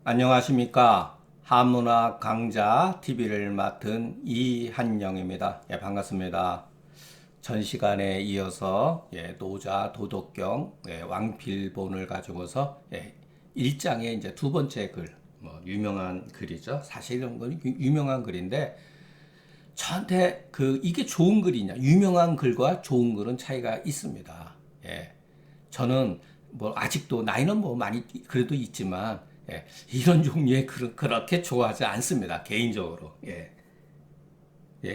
안녕하십니까. 한문학 강좌 TV를 맡은 이한영입니다. 예, 반갑습니다. 전 시간에 이어서 노자 도덕경 왕필본을 가지고서 1장의 이제 두 번째 글, 유명한 글이죠. 사실 이런 건 유명한 글인데 저한테 이게 좋은 글이냐, 유명한 글과 좋은 글은 차이가 있습니다. 저는 아직도 나이는 많이 그래도 있지만 이런 종류의 글은 그렇게 좋아하지 않습니다. 개인적으로.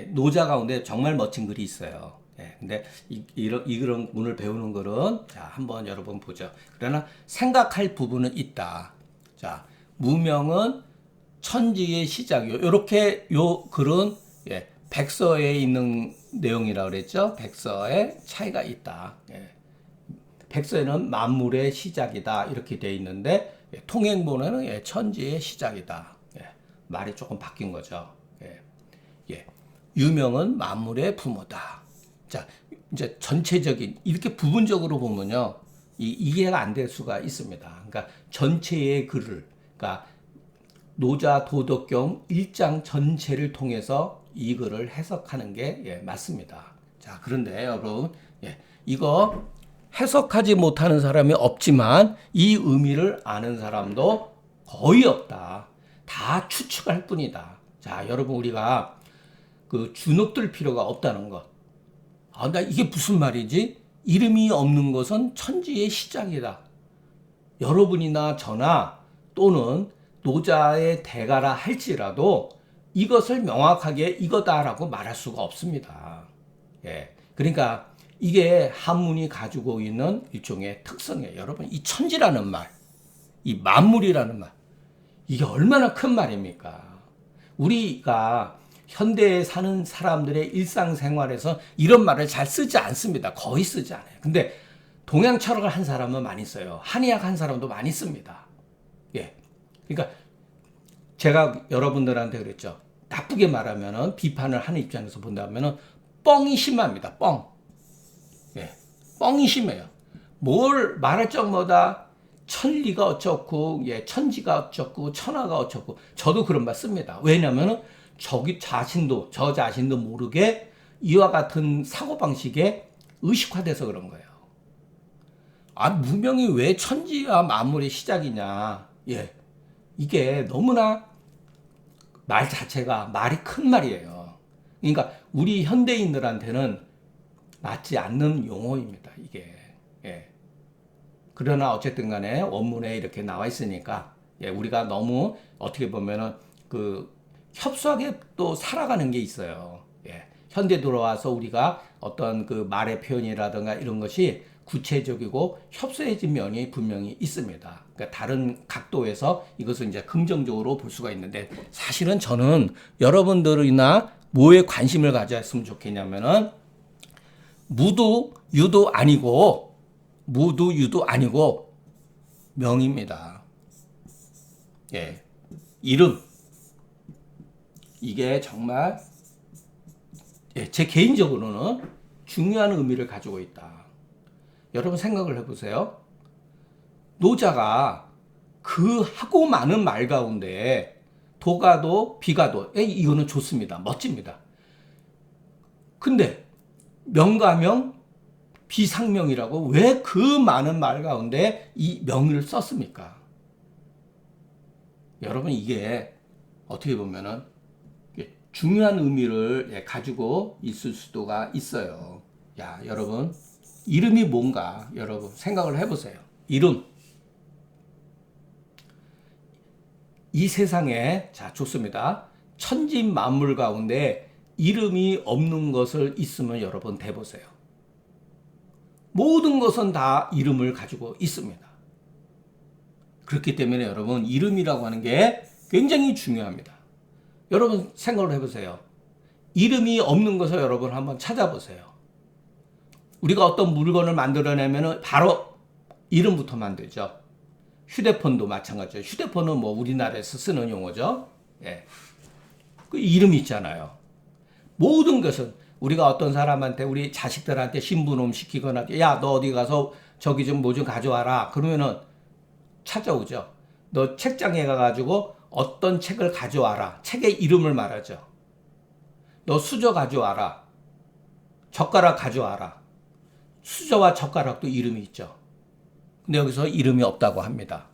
노자 가운데 정말 멋진 글이 있어요. 근데 이런 오늘 배우는 글은 자, 한번 여러분 보죠. 그러나 생각할 부분은 있다. 자, 무명은 천지의 시작이요. 이렇게 요 글은 백서에 있는 내용이라고 그랬죠. 백서에 차이가 있다. 백서에는 만물의 시작이다 이렇게 돼 있는데 통행본에는 천지의 시작이다. 말이 조금 바뀐 거죠. 유명은 만물의 부모다. 자, 이제 전체적인 이렇게 부분적으로 보면요, 이해가 안 될 수가 있습니다. 그러니까 전체의 글을, 그러니까 노자 도덕경 1장 전체를 통해서 이 글을 해석하는 게 맞습니다. 자, 그런데 여러분, 이거 해석하지 못하는 사람이 없지만 이 의미를 아는 사람도 거의 없다. 다 추측할 뿐이다. 자, 여러분, 우리가 주눅들 필요가 없다는 것. 나 이게 무슨 말이지? 이름이 없는 것은 천지의 시작이다. 여러분이나 저나 또는 노자의 대가라 할지라도 이것을 명확하게 이거다라고 말할 수가 없습니다. 그러니까 이게 한문이 가지고 있는 일종의 특성이에요. 여러분, 이 천지라는 말, 이 만물이라는 말, 이게 얼마나 큰 말입니까? 우리가 현대에 사는 사람들의 일상생활에서 이런 말을 잘 쓰지 않습니다. 거의 쓰지 않아요. 근데 동양 철학을 한 사람은 많이 써요. 한의학 한 사람도 많이 씁니다. 그러니까 제가 여러분들한테 그랬죠. 나쁘게 말하면은 비판을 하는 입장에서 본다면은 뻥이 심합니다. 뻥. 뻥이 심해요. 뭘 말할 적마다 천리가 어쩌고, 천지가 어쩌고, 천하가 어쩌고. 저도 그런 말 씁니다. 왜냐면은 저 자신도 모르게 이와 같은 사고방식에 의식화돼서 그런 거예요. 무명이 왜 천지와 만물의 시작이냐. 이게 너무나 말 자체가 말이 큰 말이에요. 그러니까 우리 현대인들한테는 맞지 않는 용어입니다, 이게. 그러나 어쨌든 간에 원문에 이렇게 나와 있으니까, 우리가 너무 어떻게 보면은 협소하게 또 살아가는 게 있어요. 현대 들어와서 우리가 어떤 말의 표현이라든가 이런 것이 구체적이고 협소해진 면이 분명히 있습니다. 그러니까 다른 각도에서 이것을 이제 긍정적으로 볼 수가 있는데, 사실은 저는 여러분들이나 뭐에 관심을 가졌으면 좋겠냐면은 무도 유도 아니고 명입니다. 이름. 이게 정말 제 개인적으로는 중요한 의미를 가지고 있다. 여러분 생각을 해보세요. 노자가 그 하고 많은 말 가운데 도가도 비가도 이거는 좋습니다. 멋집니다. 근데 명가명 비상명이라고 왜 그 많은 말 가운데 이 명을 썼습니까? 여러분, 이게 어떻게 보면은 중요한 의미를 가지고 있을 수도가 있어요. 여러분, 이름이 뭔가 여러분 생각을 해보세요. 이름. 이 세상에, 자, 좋습니다. 천지 만물 가운데 이름이 없는 것을 있으면 여러분 대보세요. 모든 것은 다 이름을 가지고 있습니다. 그렇기 때문에 여러분, 이름이라고 하는 게 굉장히 중요합니다. 여러분 생각을 해보세요. 이름이 없는 것을 여러분 한번 찾아보세요. 우리가 어떤 물건을 만들어내면 바로 이름부터 만들죠. 휴대폰도 마찬가지죠. 휴대폰은 우리나라에서 쓰는 용어죠. 그 이름이 있잖아요. 모든 것은 우리가 어떤 사람한테, 우리 자식들한테 신부놈 시키거나, 야, 너 어디 가서 저기 좀 뭐 좀 가져와라. 그러면은 찾아오죠. 너 책장에 가가지고 어떤 책을 가져와라. 책의 이름을 말하죠. 너 수저 가져와라. 젓가락 가져와라. 수저와 젓가락도 이름이 있죠. 근데 여기서 이름이 없다고 합니다.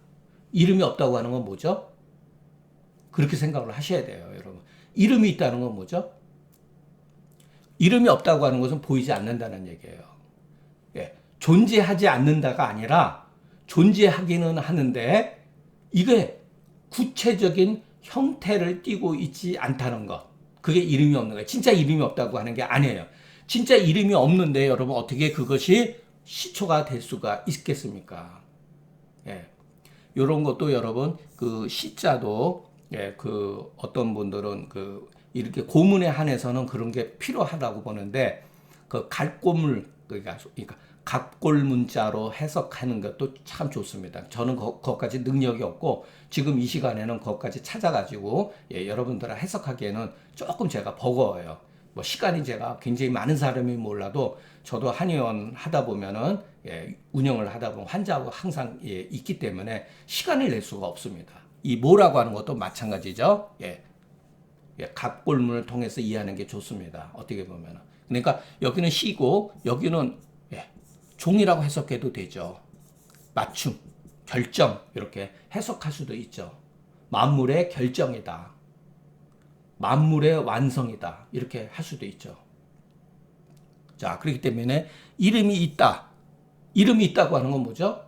이름이 없다고 하는 건 뭐죠? 그렇게 생각을 하셔야 돼요, 여러분. 이름이 있다는 건 뭐죠? 이름이 없다고 하는 것은 보이지 않는다는 얘기예요. 예, 존재하지 않는다가 아니라 존재하기는 하는데 이게 구체적인 형태를 띠고 있지 않다는 것. 그게 이름이 없는 거예요. 진짜 이름이 없다고 하는 게 아니에요. 진짜 이름이 없는데 여러분 어떻게 그것이 시초가 될 수가 있겠습니까? 예. 요런 것도 여러분 그 시자도 예, 그 어떤 분들은 그 이렇게 고문에 한해서는 그런 게 필요하다고 보는데 그 갈고물 그러니까 갑골 문자로 해석하는 것도 참 좋습니다. 저는 그것까지 능력이 없고 지금 이 시간에는 그것까지 찾아가지고 예, 여러분들 해석하기에는 조금 제가 버거워요. 뭐 시간이 제가 굉장히 많은 사람이 몰라도 저도 한의원 하다 보면은 예, 운영을 하다 보면 환자하고 항상 예, 있기 때문에 시간을 낼 수가 없습니다. 이 뭐라고 하는 것도 마찬가지죠. 예. 예, 갑골문을 통해서 이해하는 게 좋습니다. 어떻게 보면은. 그러니까 여기는 시고 여기는 예, 종이라고 해석해도 되죠. 맞춤, 결정 이렇게 해석할 수도 있죠. 만물의 결정이다. 만물의 완성이다. 이렇게 할 수도 있죠. 자, 그렇기 때문에 이름이 있다. 이름이 있다고 하는 건 뭐죠?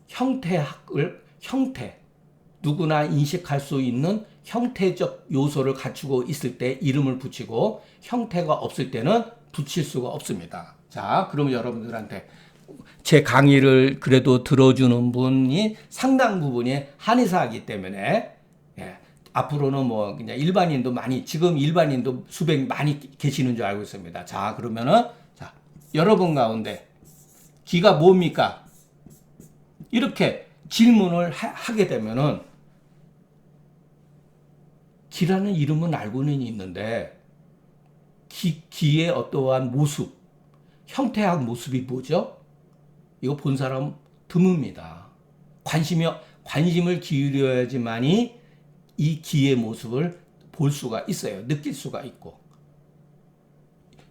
형태, 누구나 인식할 수 있는 형태적 요소를 갖추고 있을 때 이름을 붙이고 형태가 없을 때는 붙일 수가 없습니다. 자, 그러면 여러분들한테 제 강의를 그래도 들어주는 분이 상당 부분이 한의사이기 때문에 예, 앞으로는 뭐 그냥 일반인도 많이 지금 일반인도 수백 많이 계시는 줄 알고 있습니다. 자, 그러면은 자, 여러분 가운데 기가 뭡니까? 이렇게 질문을 하게 되면은 기라는 이름은 알고는 있는데 기의 어떠한 모습, 형태학 모습이 뭐죠? 이거 본 사람 드뭅니다. 관심을 기울여야지만이 이 기의 모습을 볼 수가 있어요. 느낄 수가 있고.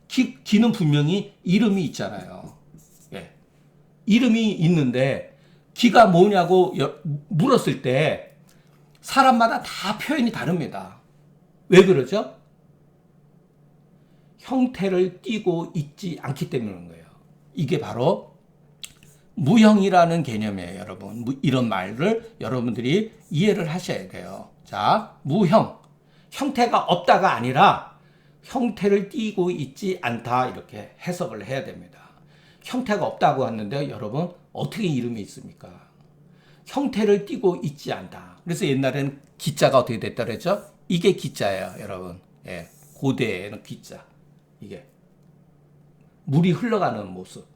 기는 분명히 이름이 있잖아요. 예. 이름이 있는데 기가 뭐냐고 물었을 때 사람마다 다 표현이 다릅니다. 왜 그러죠? 형태를 띠고 있지 않기 때문인 거예요. 이게 바로 무형이라는 개념이에요, 여러분. 이런 말을 여러분들이 이해를 하셔야 돼요. 자, 무형. 형태가 없다가 아니라 형태를 띠고 있지 않다. 이렇게 해석을 해야 됩니다. 형태가 없다고 하는데 여러분 어떻게 이름이 있습니까? 형태를 띠고 있지 않다. 그래서 옛날에는 기자가 어떻게 됐다 그랬죠? 이게 기자예요, 여러분. 예, 고대에는 기자. 이게 물이 흘러가는 모습.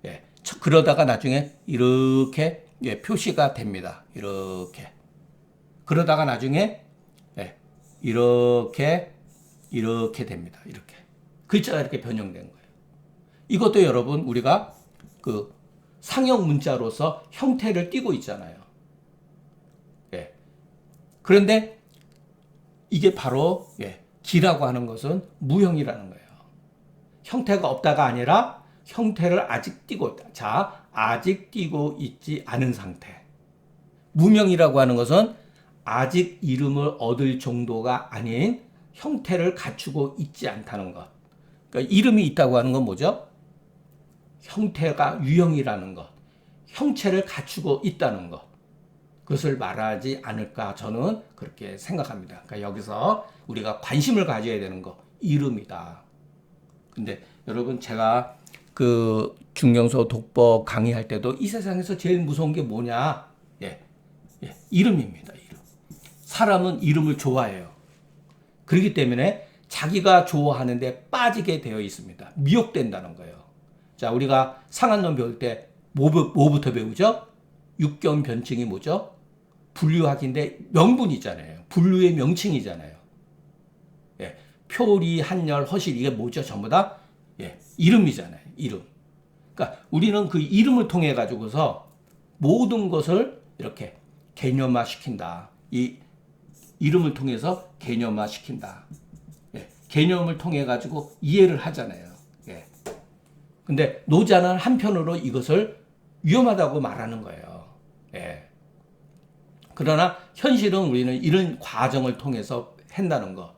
예, 그러다가 나중에 이렇게 예, 표시가 됩니다. 이렇게. 그러다가 나중에 예, 이렇게 됩니다. 이렇게. 글자가 이렇게 변형된 거예요. 이것도 여러분 우리가 그 상형 문자로서 형태를 띠고 있잖아요. 예. 그런데 이게 바로 예, 기라고 하는 것은 무형이라는 거예요. 형태가 없다가 아니라 형태를 아직 띠고 있다. 자, 아직 띠고 있지 않은 상태. 무명이라고 하는 것은 아직 이름을 얻을 정도가 아닌 형태를 갖추고 있지 않다는 것. 그러니까 이름이 있다고 하는 건 뭐죠? 형태가 유형이라는 것. 형체를 갖추고 있다는 것. 그것을 말하지 않을까 저는 그렇게 생각합니다. 그러니까 여기서 우리가 관심을 가져야 되는 거 이름이다. 근데 여러분 제가 그 중경소 독법 강의할 때도 이 세상에서 제일 무서운 게 뭐냐? 예, 이름입니다. 이름. 사람은 이름을 좋아해요. 그렇기 때문에 자기가 좋아하는데 빠지게 되어 있습니다. 미혹된다는 거예요. 자, 우리가 상한론 배울 때 뭐부터 배우죠? 육견변증이 뭐죠? 분류학인데 명분이잖아요. 분류의 명칭이잖아요. 예, 표리, 한열, 허실 이게 뭐죠? 전부 다 예, 이름이잖아요. 이름. 그러니까 우리는 그 이름을 통해 가지고서 모든 것을 이렇게 개념화시킨다. 이 이름을 통해서 개념화시킨다. 예, 개념을 통해 가지고 이해를 하잖아요. 예. 근데 노자는 한편으로 이것을 위험하다고 말하는 거예요. 예. 그러나 현실은 우리는 이런 과정을 통해서 한다는 것.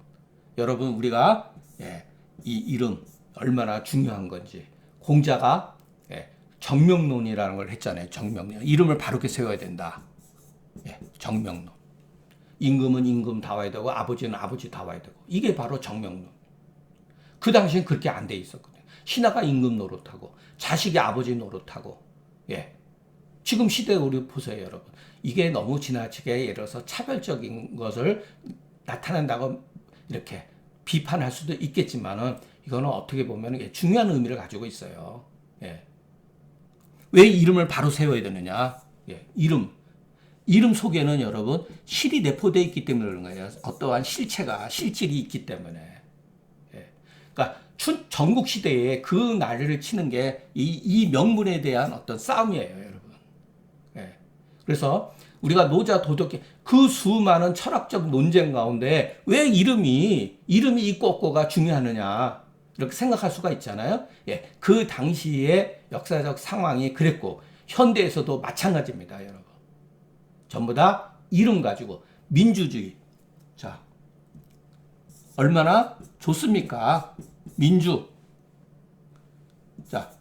여러분 우리가 이 이름 얼마나 중요한 건지. 공자가 정명론이라는 걸 했잖아요. 정명론. 이름을 바르게 세워야 된다. 정명론. 임금은 임금 다워야 되고 아버지는 아버지 다워야 되고. 이게 바로 정명론. 그 당시엔 그렇게 안 돼 있었거든요. 신하가 임금 노릇하고 자식이 아버지 노릇하고. 지금 시대에 우리 보세요, 여러분. 이게 너무 지나치게 예를 들어서 차별적인 것을 나타낸다고 이렇게 비판할 수도 있겠지만은 이거는 어떻게 보면 중요한 의미를 가지고 있어요. 왜 이름을 바로 세워야 되느냐? 이름 속에는 여러분 실이 내포되어 있기 때문에 그런 거예요. 어떠한 실질이 있기 때문에. 그러니까 전국 시대에 그 난리를 치는 게 이 명분에 대한 어떤 싸움이에요, 여러분. 그래서 우리가 노자 도덕계 그 수많은 철학적 논쟁 가운데 왜 이름이 있고 없고가 중요하느냐 이렇게 생각할 수가 있잖아요. 그 당시의 역사적 상황이 그랬고 현대에서도 마찬가지입니다, 여러분. 전부 다 이름 가지고 민주주의. 자, 얼마나 좋습니까? 민주. 자,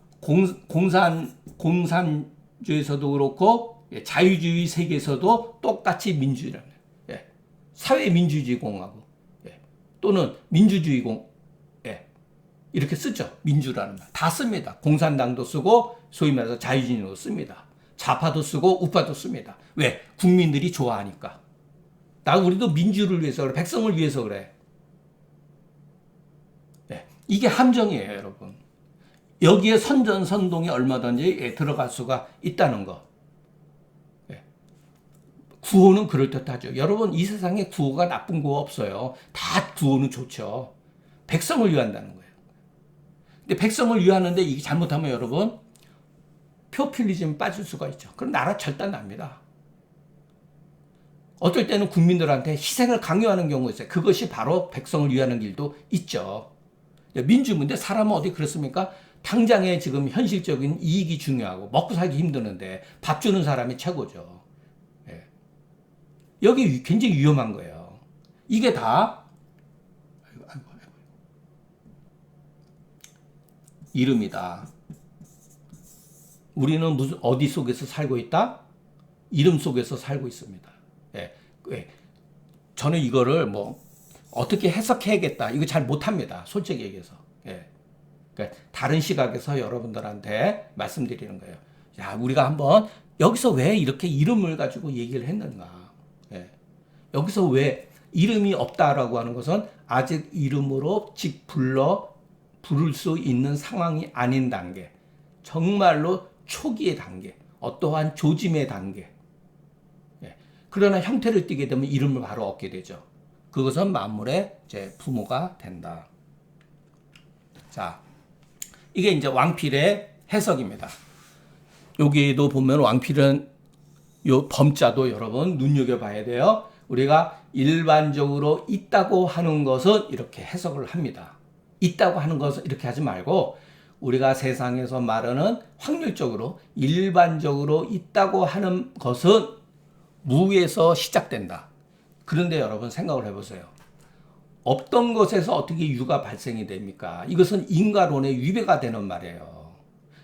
공산주의에서도 그렇고 자유주의 세계에서도 똑같이 민주주의라는 사회민주주의 공화국 또는 민주주의 이렇게 쓰죠. 민주라는 말 다 씁니다. 공산당도 쓰고 소위 말해서 자유주의도 씁니다. 좌파도 쓰고 우파도 씁니다. 왜? 국민들이 좋아하니까. 우리도 민주를 위해서 그래. 백성을 위해서 그래. 이게 함정이에요, 여러분. 여기에 선전선동이 얼마든지 들어갈 수가 있다는 거. 구호는 그럴듯하죠. 여러분, 이 세상에 구호가 나쁜 구호 없어요. 다 구호는 좋죠. 백성을 위한다는 거예요. 근데 백성을 위하는데 이게 잘못하면 여러분, 표퓰리즘 빠질 수가 있죠. 그럼 나라 절단납니다. 어떨 때는 국민들한테 희생을 강요하는 경우가 있어요. 그것이 바로 백성을 위하는 길도 있죠. 민주문제 사람은 어디 그렇습니까? 당장에 지금 현실적인 이익이 중요하고 먹고 살기 힘드는데 밥 주는 사람이 최고죠. 여기 굉장히 위험한 거예요. 이게 다 이름이다. 우리는 어디 속에서 살고 있다? 이름 속에서 살고 있습니다. 저는 이거를 어떻게 해석해야겠다. 이거 잘 못합니다. 솔직히 얘기해서. 그러니까 다른 시각에서 여러분들한테 말씀드리는 거예요. 야, 우리가 한번 여기서 왜 이렇게 이름을 가지고 얘기를 했는가? 여기서 왜 이름이 없다라고 하는 것은 아직 이름으로 부를 수 있는 상황이 아닌 단계. 정말로 초기의 단계. 어떠한 조짐의 단계. 그러나 형태를 띠게 되면 이름을 바로 얻게 되죠. 그것은 만물의 부모가 된다. 자, 이게 이제 왕필의 해석입니다. 여기에도 보면 왕필은 요 범자도 여러분 눈여겨봐야 돼요. 우리가 일반적으로 있다고 하는 것은 이렇게 해석을 합니다. 있다고 하는 것은 이렇게 하지 말고 우리가 세상에서 말하는 확률적으로 일반적으로 있다고 하는 것은 무에서 시작된다. 그런데 여러분 생각을 해보세요. 없던 것에서 어떻게 유가 발생이 됩니까? 이것은 인과론의 위배가 되는 말이에요.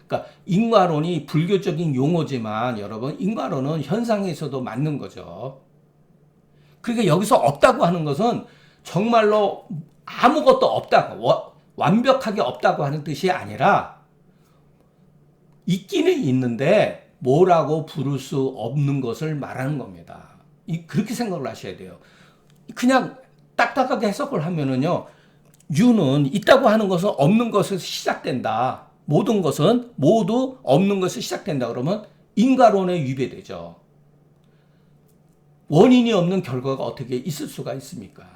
그러니까 인과론이 불교적인 용어지만 여러분 인과론은 현상에서도 맞는 거죠. 그러니까 여기서 없다고 하는 것은 정말로 아무것도 없다고 완벽하게 없다고 하는 뜻이 아니라 있기는 있는데 뭐라고 부를 수 없는 것을 말하는 겁니다. 그렇게 생각을 하셔야 돼요. 그냥 딱딱하게 해석을 하면은요, 유는 있다고 하는 것은 없는 것에서 시작된다. 모든 것은 모두 없는 것에서 시작된다. 그러면 인과론에 위배되죠. 원인이 없는 결과가 어떻게 있을 수가 있습니까?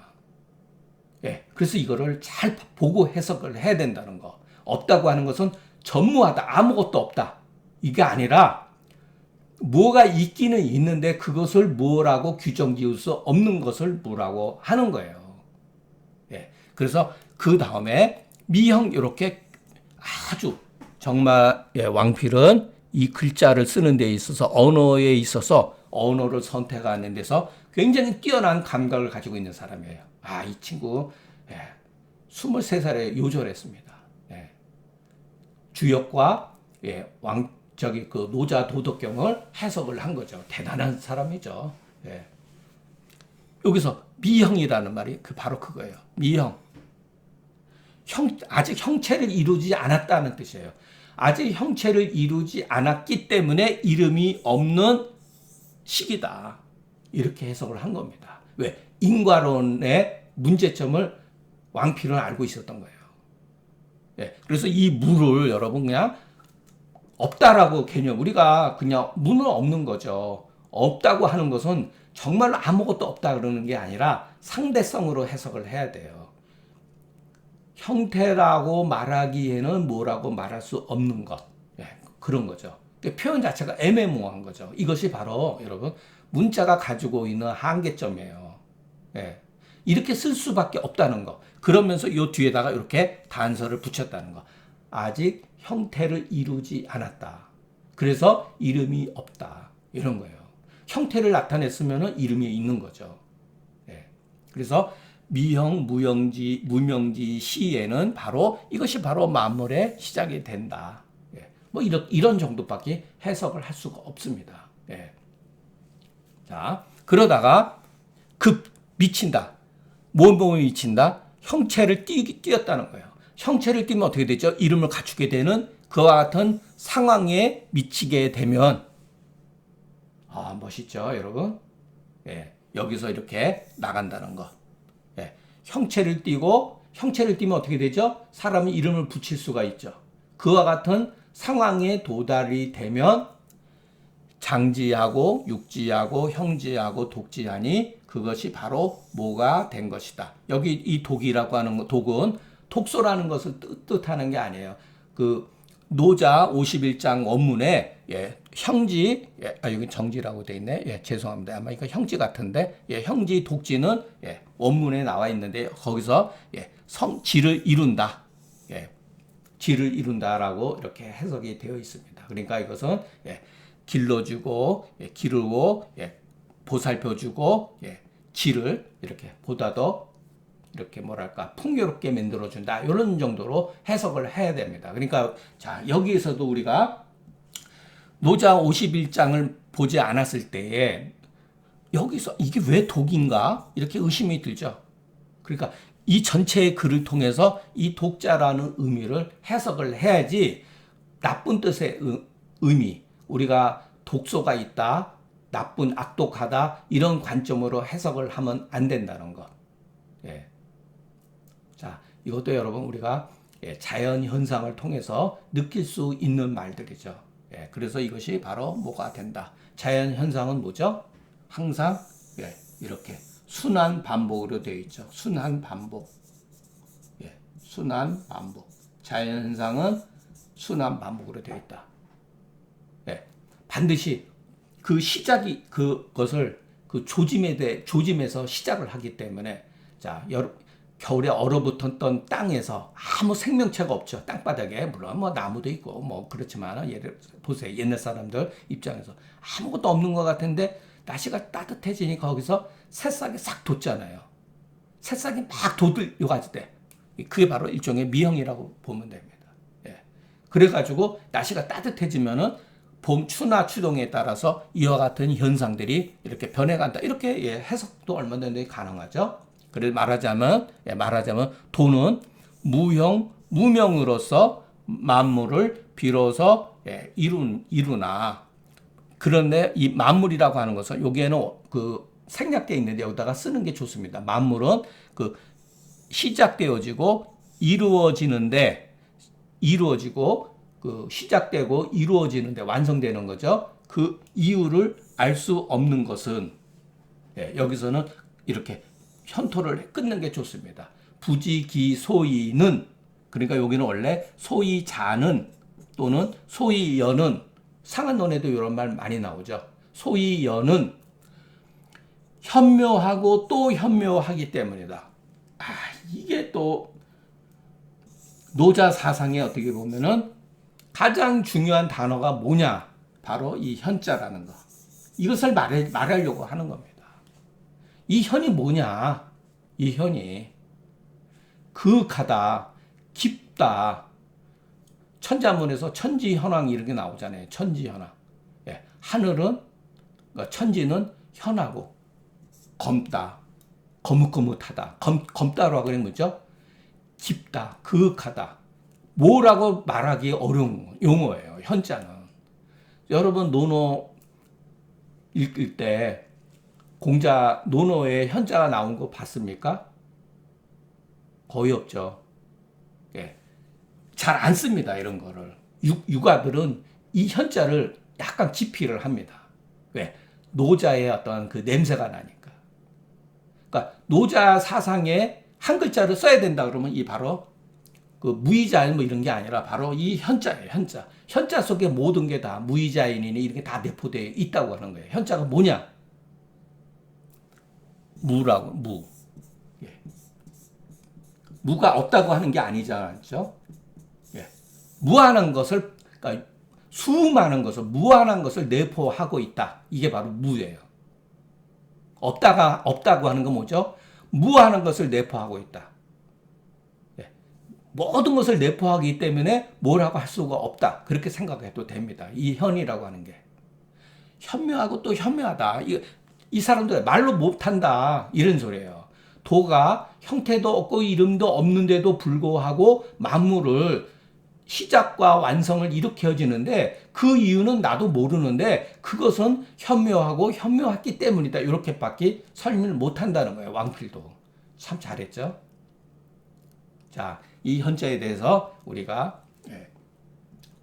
그래서 이거를 잘 보고 해석을 해야 된다는 거. 없다고 하는 것은 전무하다. 아무것도 없다. 이게 아니라 뭐가 있기는 있는데 그것을 뭐라고 규정 지을 수 없는 것을 뭐라고 하는 거예요. 예. 그래서 그 다음에 미형 이렇게 아주 정말 왕필은 이 글자를 쓰는 데 있어서 언어에 있어서 언어를 선택하는 데서 굉장히 뛰어난 감각을 가지고 있는 사람이에요. 이 친구 23살에 요절했습니다. 주역과 그 노자 도덕경을 해석을 한 거죠. 대단한 사람이죠. 여기서 미형이라는 말이 바로 그거예요. 미형. 아직 형체를 이루지 않았다는 뜻이에요. 아직 형체를 이루지 않았기 때문에 이름이 없는 시기다. 이렇게 해석을 한 겁니다. 왜? 인과론의 문제점을 왕필은 알고 있었던 거예요. 그래서 이 무를 여러분 그냥 없다라고 개념, 우리가 그냥 무는 없는 거죠. 없다고 하는 것은 정말 아무것도 없다 그러는 게 아니라 상대성으로 해석을 해야 돼요. 형태라고 말하기에는 뭐라고 말할 수 없는 것. 그런 거죠. 표현 자체가 애매모호한 거죠. 이것이 바로 여러분 문자가 가지고 있는 한계점이에요. 이렇게 쓸 수밖에 없다는 거. 그러면서 이 뒤에다가 이렇게 단서를 붙였다는 거. 아직 형태를 이루지 않았다. 그래서 이름이 없다. 이런 거예요. 형태를 나타냈으면 이름이 있는 거죠. 그래서 미형, 무명지 시에는 바로 이것이 바로 만물의 시작이 된다. 뭐 이런 정도밖에 해석을 할 수가 없습니다. 자, 그러다가 급 미친다. 몸이 미친다. 형체를 띄었다는 거예요. 형체를 띄면 어떻게 되죠? 이름을 갖추게 되는 그와 같은 상황에 미치게 되면 멋있죠, 여러분? 여기서 이렇게 나간다는 거. 형체를 띄고 형체를 띄면 어떻게 되죠? 사람이 이름을 붙일 수가 있죠. 그와 같은 상황에 도달이 되면 장지하고 육지하고 형지하고 독지하니 그것이 바로 뭐가 된 것이다. 여기 이 독이라고 하는 거, 독은 독소라는 것을 뜻하는 게 아니에요. 그 노자 51장 원문에 형지, 여기 정지라고 돼 있네. 죄송합니다. 아마 이거 형지 같은데, 형지, 독지는 원문에 나와 있는데 거기서 지를 이룬다. 지를 이룬다라고 이렇게 해석이 되어 있습니다. 그러니까 이것은 길러주고, 기르고, 보살펴주고, 지를 이렇게 보다 더 이렇게 뭐랄까 풍요롭게 만들어준다. 이런 정도로 해석을 해야 됩니다. 그러니까 자 여기에서도 우리가 노자 51장을 보지 않았을 때에 여기서 이게 왜 독인가? 이렇게 의심이 들죠. 그러니까 이 전체의 글을 통해서 이 독자라는 의미를 해석을 해야지 나쁜 뜻의 의미, 우리가 독소가 있다, 나쁜 악독하다 이런 관점으로 해석을 하면 안 된다는 것. 자, 이것도 여러분 우리가 자연 현상을 통해서 느낄 수 있는 말들이죠. 그래서 이것이 바로 뭐가 된다. 자연 현상은 뭐죠? 항상 이렇게 순환 반복으로 되어 있죠. 순환 반복. 순환 반복. 자연 현상은 순환 반복으로 되어 있다. 반드시 그 시작이 그것을 그 조짐에서 시작을 하기 때문에 자, 겨울에 얼어붙었던 땅에서 아무 생명체가 없죠. 땅바닥에. 물론 뭐 나무도 있고 뭐 그렇지만 보세요. 옛날 사람들 입장에서 아무것도 없는 것 같은데 날씨가 따뜻해지니까 거기서 새싹이 싹 돋잖아요. 새싹이 막 돋을 때 그게 바로 일종의 미형이라고 보면 됩니다. 그래가지고 날씨가 따뜻해지면은 봄 추나 추동에 따라서 이와 같은 현상들이 이렇게 변해간다. 이렇게 해석도 얼마든지 가능하죠. 그래서 말하자면 도는 무명으로서 만물을 비로소 이루나. 그런데 이 만물이라고 하는 것은 여기에는 그 생략되어 있는데 여기다가 쓰는 게 좋습니다. 만물은 그 시작되어지고 이루어지고 그 시작되고 이루어지는데 완성되는 거죠. 그 이유를 알 수 없는 것은 여기서는 이렇게 현토를 끊는 게 좋습니다. 부지기소이는 그러니까 여기는 원래 소이자는 또는 소이여는 상한론에도 이런 말 많이 나오죠. 소위 여는 현묘하고 또 현묘하기 때문이다. 이게 또 노자 사상에 어떻게 보면은 가장 중요한 단어가 뭐냐? 바로 이 현자라는 거. 이것을 말하려고 하는 겁니다. 이 현이 뭐냐? 이 현이 그윽하다, 깊다. 천자문에서 천지현황 이런 게 나오잖아요. 천지현황. 예, 하늘은, 그러니까 천지는 현하고 검다, 거뭇거뭇하다. 검다라고 그러는 거죠. 깊다, 그윽하다. 뭐라고 말하기 어려운 용어예요. 현자는. 여러분 논어 읽을 때 공자 논어에 현자가 나온 거 봤습니까? 거의 없죠. 예. 잘 안 씁니다. 이런 거를. 육아들은 이 현자를 약간 기피를 합니다. 왜? 노자의 어떤 그 냄새가 나니까. 그러니까 노자 사상에 한 글자를 써야 된다 그러면 이 바로 그 무의자인 뭐 이런 게 아니라 바로 이 현자예요. 현자. 현자 속에 모든 게 다 무의자인이니 이렇게 다 내포되어 있다고 하는 거예요. 현자가 뭐냐? 무라고, 무. 예. 무가 없다고 하는 게 아니잖아요. 예. 무한한 것을, 그러니까 수많은 것을, 무한한 것을 내포하고 있다. 이게 바로 무예요. 없다고 하는 건 뭐죠? 무한한 것을 내포하고 있다. 예. 모든 것을 내포하기 때문에 뭐라고 할 수가 없다. 그렇게 생각해도 됩니다. 이 현이라고 하는 게. 현묘하고 또 현묘하다. 이 사람들 말로 못한다. 이런 소리예요. 도가 형태도 없고 이름도 없는데도 불구하고 만물을 시작과 완성을 일으켜지는데 그 이유는 나도 모르는데 그것은 현묘하고 현묘했기 때문이다. 이렇게밖에 설명을 못한다는 거예요. 왕필도. 참 잘했죠. 자, 이 현자에 대해서 우리가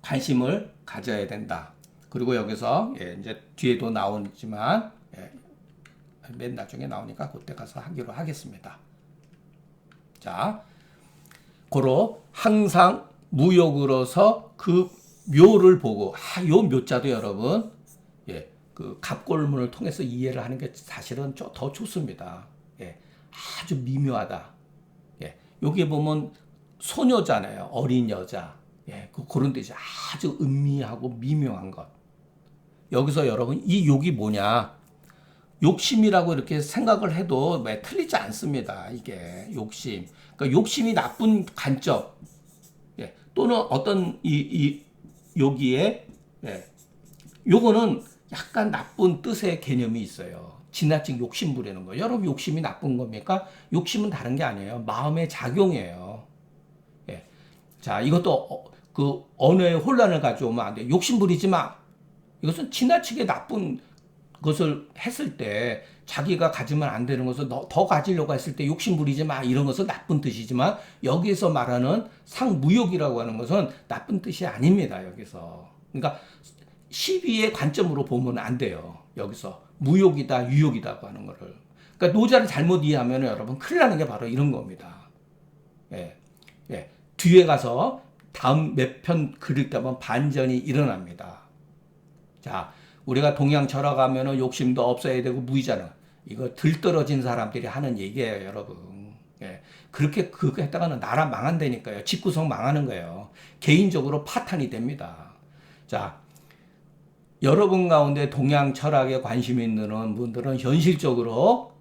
관심을 가져야 된다. 그리고 여기서 이제 뒤에도 나오지만 맨 나중에 나오니까 그때 가서 하기로 하겠습니다. 자, 고로 항상 무욕으로서 그 묘를 보고 요 묘자도 여러분 그 갑골문을 통해서 이해를 하는 게 사실은 더 좋습니다. 아주 미묘하다. 여기 보면 소녀잖아요. 어린 여자. 그런 뜻이 아주 은미하고 미묘한 것. 여기서 여러분 이 욕이 뭐냐? 욕심이라고 이렇게 생각을 해도 틀리지 않습니다. 이게 욕심. 그러니까 욕심이 나쁜 관점. 또는 어떤 여기에 요거는 약간 나쁜 뜻의 개념이 있어요. 지나친 욕심 부리는 거. 여러분 욕심이 나쁜 겁니까? 욕심은 다른 게 아니에요. 마음의 작용이에요. 자, 이것도 그 언어의 혼란을 가져오면 안 돼. 욕심 부리지 마. 이것은 지나치게 나쁜 것을 했을 때 자기가 가지면 안 되는 것을 더 가지려고 했을 때 욕심 부리지 마 이런 것은 나쁜 뜻이지만 여기서 말하는 상무욕이라고 하는 것은 나쁜 뜻이 아닙니다. 여기서 그러니까 시비의 관점으로 보면 안 돼요. 여기서 무욕이다 유욕이다고 하는 거를 그러니까 노자를 잘못 이해하면 여러분 큰일 나는 게 바로 이런 겁니다. 뒤에 가서 다음 몇 편 글을 때면 반전이 일어납니다. 자, 우리가 동양 철학 하면은 욕심도 없어야 되고 무의자는 이거 들떨어진 사람들이 하는 얘기예요, 여러분. 그렇게 그거 했다가는 나라 망한다니까요. 집구석 망하는 거예요. 개인적으로 파탄이 됩니다. 자, 여러분 가운데 동양 철학에 관심 있는 분들은 현실적으로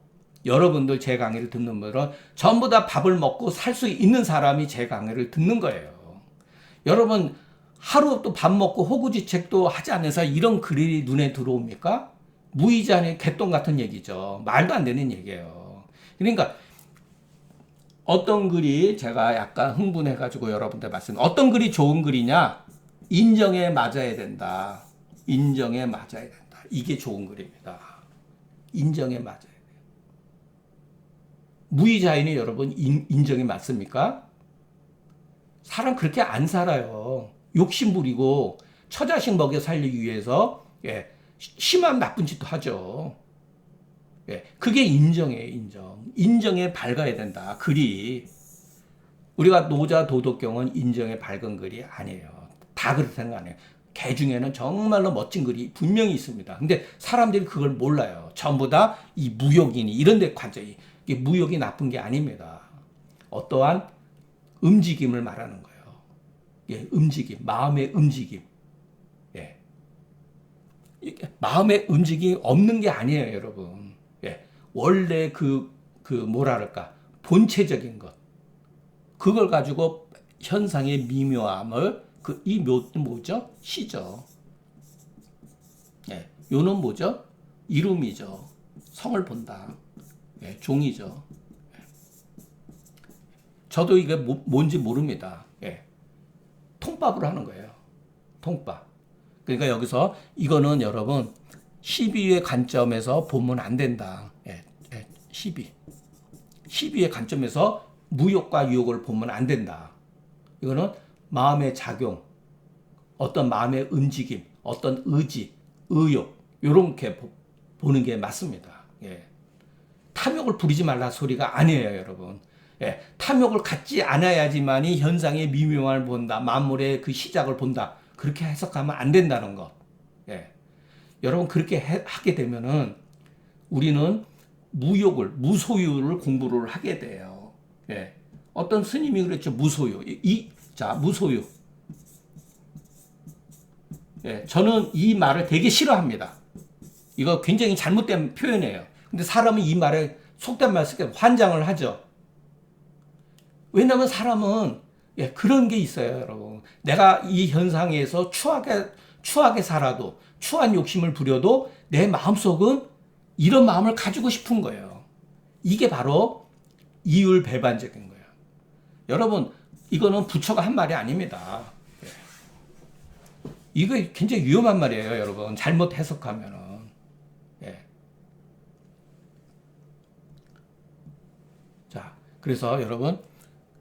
여러분들 제 강의를 듣는 분들은 전부 다 밥을 먹고 살 수 있는 사람이 제 강의를 듣는 거예요. 여러분 하루 또 밥 먹고 호구지책도 하지 않는 이런 글이 눈에 들어옵니까? 무의자의 개똥 같은 얘기죠. 말도 안 되는 얘기예요. 그러니까 어떤 글이 제가 약간 흥분해가지고 여러분들 말씀 어떤 글이 좋은 글이냐? 인정에 맞아야 된다. 인정에 맞아야 된다. 이게 좋은 글입니다. 인정에 맞아야 돼요. 무의자인이 여러분 인정에 맞습니까? 사람 그렇게 안 살아요. 욕심 부리고 처자식 먹여 살리기 위해서 심한 나쁜 짓도 하죠. 그게 인정이에요. 인정에 밝아야 된다. 글이 우리가 노자 도덕경은 인정에 밝은 글이 아니에요. 다 그렇게 생각 안 해요. 개 중에는 정말로 멋진 글이 분명히 있습니다. 근데 사람들이 그걸 몰라요. 전부 다 이 무욕이니 이런 데 관점이, 이게 무욕이 나쁜 게 아닙니다. 어떠한 움직임을 말하는 거예요. 예, 움직임, 마음의 움직임. 예. 마음의 움직임이 없는 게 아니에요, 여러분. 예. 원래 뭐랄까, 본체적인 것. 그걸 가지고 현상의 미묘함을, 이 묘는 뭐죠? 시죠. 예. 요는 뭐죠? 이름이죠. 성을 본다. 예. 종이죠. 저도 이게 뭔지 모릅니다. 예. 통밥을 하는 거예요. 통밥. 그러니까 여기서 이거는 여러분 시비의 관점에서 보면 안 된다. 예, 예, 시비의 관점에서 무욕과 유욕을 보면 안 된다. 이거는 마음의 작용, 어떤 마음의 움직임, 어떤 의지, 의욕 이렇게 보는 게 맞습니다. 예. 탐욕을 부리지 말라 소리가 아니에요, 여러분. 예, 탐욕을 갖지 않아야지만이 현상의 미묘함을 본다. 만물의 그 시작을 본다. 그렇게 해석하면 안 된다는 것. 예. 여러분 그렇게 하게 되면은 우리는 무소유를 공부를 하게 돼요. 예. 어떤 스님이 그랬죠. 무소유. 자, 무소유. 예. 저는 이 말을 되게 싫어합니다. 이거 굉장히 잘못된 표현이에요. 근데 사람은 이 말에 속된 말 쓰게 환장을 하죠. 왜냐면 사람은 그런 게 있어요, 여러분. 내가 이 현상에서 추하게 살아도, 추한 욕심을 부려도 내 마음속은 이런 마음을 가지고 싶은 거예요. 이게 바로 이율배반적인 거예요. 여러분, 이거는 부처가 한 말이 아닙니다. 이거 굉장히 위험한 말이에요, 여러분. 잘못 해석하면은. 예. 자, 그래서 여러분,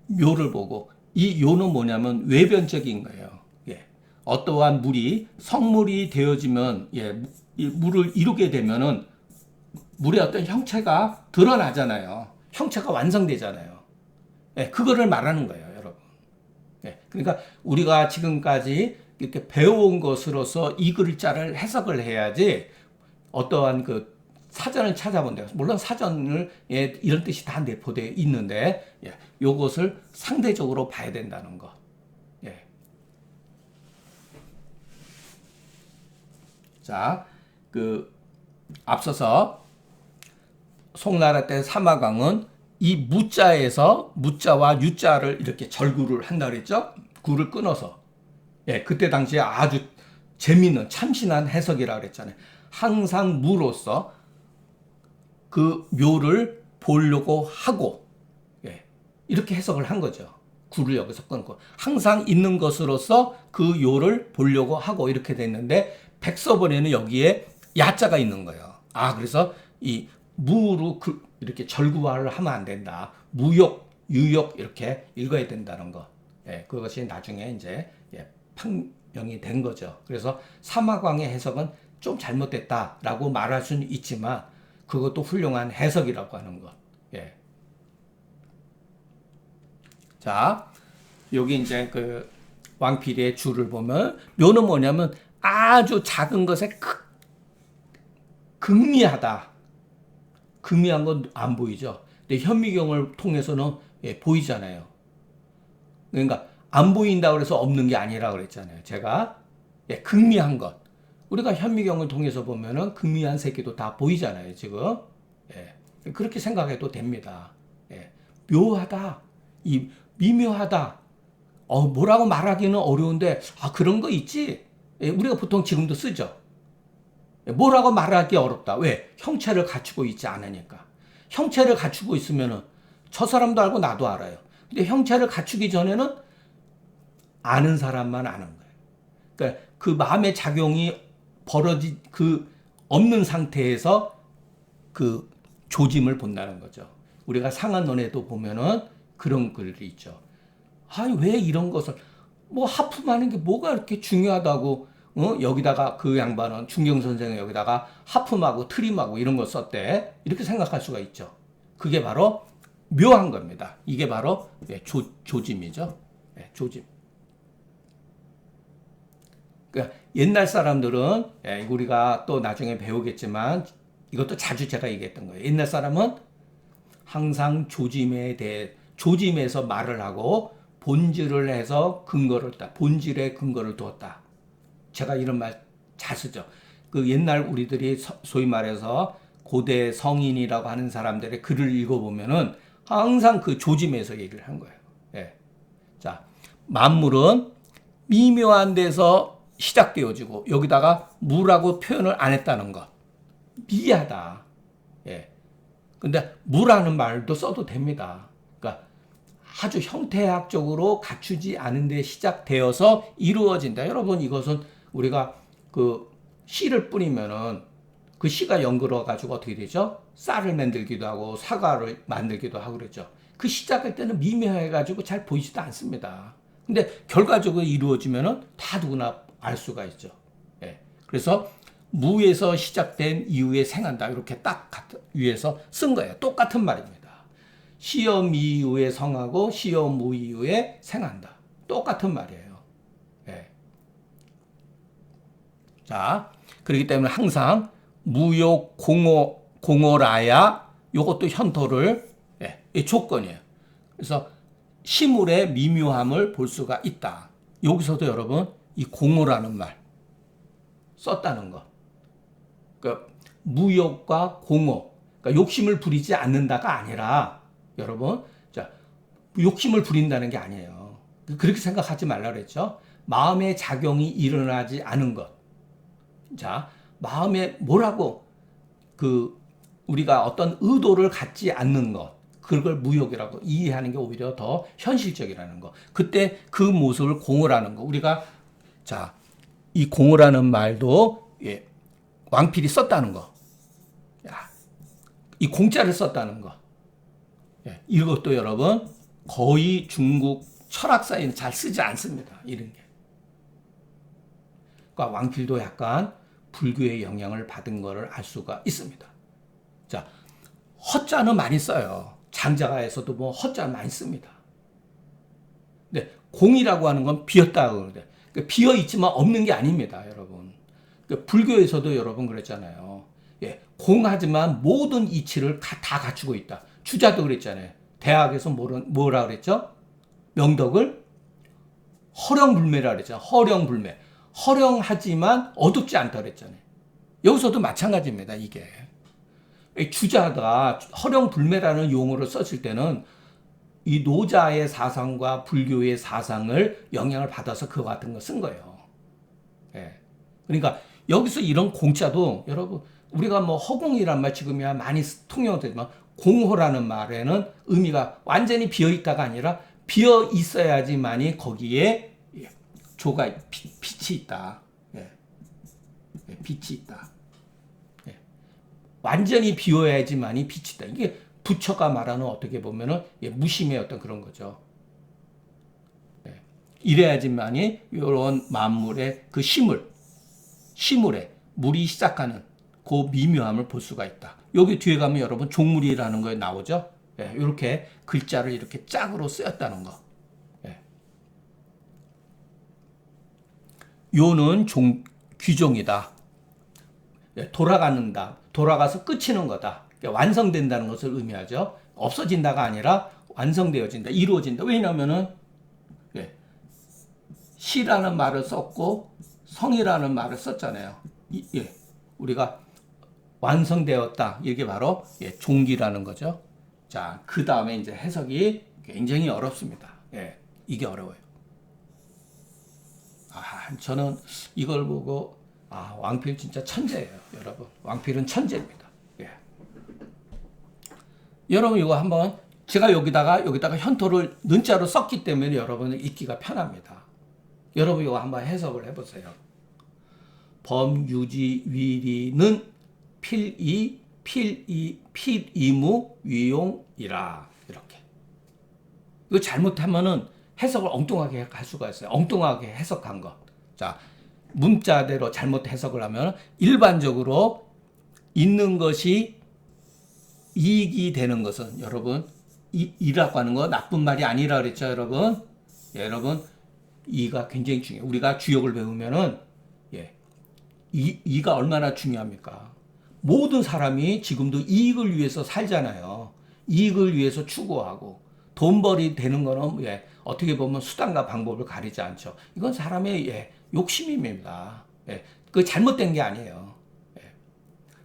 묘를 보고, 이 묘는 뭐냐면 외변적인 거예요. 예. 어떠한 성물이 되어지면, 예, 이 물을 이루게 되면은 물의 어떤 형체가 드러나잖아요. 형체가 완성되잖아요. 예, 그거를 말하는 거예요, 여러분. 예, 그러니까 우리가 지금까지 이렇게 배워온 것으로서 이 글자를 해석을 해야지 어떠한 사전을 찾아본다. 물론 사전을 이런 뜻이 다 내포되어 있는데 요것을 상대적으로 봐야 된다는 거. 예. 자, 앞서서 송나라 때 사마광은 이 무자와 유자를 이렇게 절구를 한다 그랬죠? 구를 끊어서. 예, 그때 당시에 아주 재미있는 참신한 해석이라 그랬잖아요. 항상 무로서 그 묘를 보려고 하고, 예, 이렇게 해석을 한 거죠. 구를 여기서 끊고 항상 있는 것으로서 그 요를 보려고 하고 이렇게 됐는데 백서본에는 여기에 야자가 있는 거예요. 그래서 이 무로 이렇게 절구화를 하면 안 된다. 무욕, 유욕 이렇게 읽어야 된다는 거. 예, 그것이 나중에 이제 판명이 된 거죠. 그래서 사마광의 해석은 좀 잘못됐다라고 말할 수는 있지만 그것도 훌륭한 해석이라고 하는 것. 예. 자, 여기 이제 왕필의 줄을 보면 묘는 뭐냐면 아주 작은 것에 극미하다. 극미한 건 안 보이죠. 근데 현미경을 통해서는 보이잖아요. 그러니까 안 보인다고 해서 없는 게 아니라 그랬잖아요. 제가 극미한 것. 우리가 현미경을 통해서 보면은 극미한 새끼도 다 보이잖아요, 지금. 예. 그렇게 생각해도 됩니다. 예. 묘하다. 미묘하다. 뭐라고 말하기는 어려운데, 그런 거 있지? 예, 우리가 보통 지금도 쓰죠. 뭐라고 말하기 어렵다. 왜? 형체를 갖추고 있지 않으니까. 형체를 갖추고 있으면은 저 사람도 알고 나도 알아요. 근데 형체를 갖추기 전에는 아는 사람만 아는 거예요. 그러니까 그 마음의 작용이 없는 상태에서 조짐을 본다는 거죠. 우리가 상한론에도 보면은 그런 글이 있죠. 왜 이런 것을, 하품하는 게 뭐가 이렇게 중요하다고, 여기다가 그 양반은, 중경 선생은 여기다가 하품하고 트림하고 이런 거 썼대. 이렇게 생각할 수가 있죠. 그게 바로 묘한 겁니다. 이게 바로 조짐이죠. 조짐. 그러니까 옛날 사람들은 우리가 또 나중에 배우겠지만 이것도 자주 제가 얘기했던 거예요. 옛날 사람은 항상 조짐에 대해 조짐에서 말을 하고 본질을 해서 근거를 다 본질에 근거를 두었다. 제가 이런 말 잘 쓰죠. 그 옛날 우리들이 소위 말해서 고대 성인이라고 하는 사람들의 글을 읽어보면은 항상 그 조짐에서 얘기를 한 거예요. 예. 자, 만물은 미묘한 데서 시작되어지고 여기다가 무라고 표현을 안 했다는 것. 미개하다. 예. 근데 무라는 말도 써도 됩니다. 그러니까 아주 형태학적으로 갖추지 않은 데 시작되어서 이루어진다. 여러분 이것은 우리가 그 씨를 뿌리면은 그 씨가 연그러 가지고 어떻게 되죠? 쌀을 만들기도 하고 사과를 만들기도 하고 그랬죠. 그 시작할 때는 미묘해 가지고 잘 보이지도 않습니다. 근데 결과적으로 이루어지면은 다 누구나 알 수가 있죠. 예. 그래서 무에서 시작된 이후에 생한다. 이렇게 딱 위에서 쓴 거예요. 똑같은 말입니다. 시험 이후에 성하고 시험 무 이후에 생한다. 똑같은 말이에요. 예. 자, 그렇기 때문에 항상 무욕 공허라야 요것도 현토를 이 조건이에요. 그래서 시물의 미묘함을 볼 수가 있다. 여기서도 여러분 이 공허라는 말 썼다는 거. 그러니까 무욕과 공허, 그러니까 욕심을 부리지 않는다가 아니라 여러분, 자, 욕심을 부린다는 게 아니에요. 그렇게 생각하지 말라 그랬죠. 마음의 작용이 일어나지 않은 것. 자, 마음에 뭐라고 우리가 어떤 의도를 갖지 않는 것. 그걸 무욕이라고 이해하는 게 오히려 더 현실적이라는 거. 그때 그 모습을 공허라는 거. 우리가 자, 이 공허라는 말도 왕필이 썼다는 거. 야, 이 공자를 썼다는 거. 이것도 여러분 거의 중국 철학사에는 잘 쓰지 않습니다. 이런 게. 그러니까 왕필도 약간 불교의 영향을 받은 것을 알 수가 있습니다. 자, 허자는 많이 써요. 장자가에서도 뭐 허자는 많이 씁니다. 근데 공이라고 하는 건 비었다 그러는데 그러니까 비어 있지만 없는 게 아닙니다, 여러분. 그러니까 불교에서도 여러분 그랬잖아요. 예, 공하지만 모든 이치를 다 갖추고 있다. 주자도 그랬잖아요. 대학에서 뭐라 그랬죠? 명덕을 허령불매라 그랬잖아요. 허령불매. 허령하지만 어둡지 않다 그랬잖아요. 여기서도 마찬가지입니다, 이게. 주자가 허령불매라는 용어를 썼을 때는 이 노자의 사상과 불교의 사상을 영향을 받아서 그와 같은 거 쓴 거예요. 예. 그러니까 여기서 이런 공자도 여러분 우리가 뭐 허공이란 말 지금이야 많이 통용되지만 공허라는 말에는 의미가 완전히 비어 있다가 아니라 비어 있어야지만이 거기에 조가 빛이 있다. 빛이 있다. 완전히 비워야지만이 빛이 있다. 이게 부처가 말하는 어떻게 보면은 무심의 어떤 그런 거죠. 이래야지만이 이런 만물의 그 시물에 물이 시작하는 그 미묘함을 볼 수가 있다. 여기 뒤에 가면 여러분 종물이라는 거에 나오죠. 이렇게 글자를 이렇게 짝으로 쓰였다는 거. 요는 귀종이다. 돌아가서 끝이는 거다. 완성된다는 것을 의미하죠. 없어진다가 아니라 완성되어진다. 이루어진다. 왜냐하면은 시라는 말을 썼고 성이라는 말을 썼잖아요. 우리가 완성되었다. 이게 바로 종기라는 거죠. 자, 그 다음에 이제 해석이 굉장히 어렵습니다. 이게 어려워요. 저는 이걸 보고 왕필 진짜 천재예요, 여러분. 왕필은 천재입니다. 여러분 이거 한번 제가 여기다가 현토를 는자로 썼기 때문에 여러분은 읽기가 편합니다. 여러분 이거 한번 해석을 해보세요. 범유지 위리는 필이무 위용이라. 이렇게. 이거 잘못하면은 해석을 엉뚱하게 할 수가 있어요. 엉뚱하게 해석한 것. 자, 문자대로 잘못 해석을 하면 일반적으로 있는 것이 이익이 되는 것은 여러분 이라고 하는 거 나쁜 말이 아니라 그랬죠, 여러분. 여러분 이가 굉장히 중요해요. 우리가 주역을 배우면은 예. 이가 얼마나 중요합니까? 모든 사람이 지금도 이익을 위해서 살잖아요. 이익을 위해서 추구하고 돈벌이 되는 거는 예, 어떻게 보면 수단과 방법을 가리지 않죠. 이건 사람의 예, 욕심입니다. 예, 그 잘못된 게 아니에요. 예.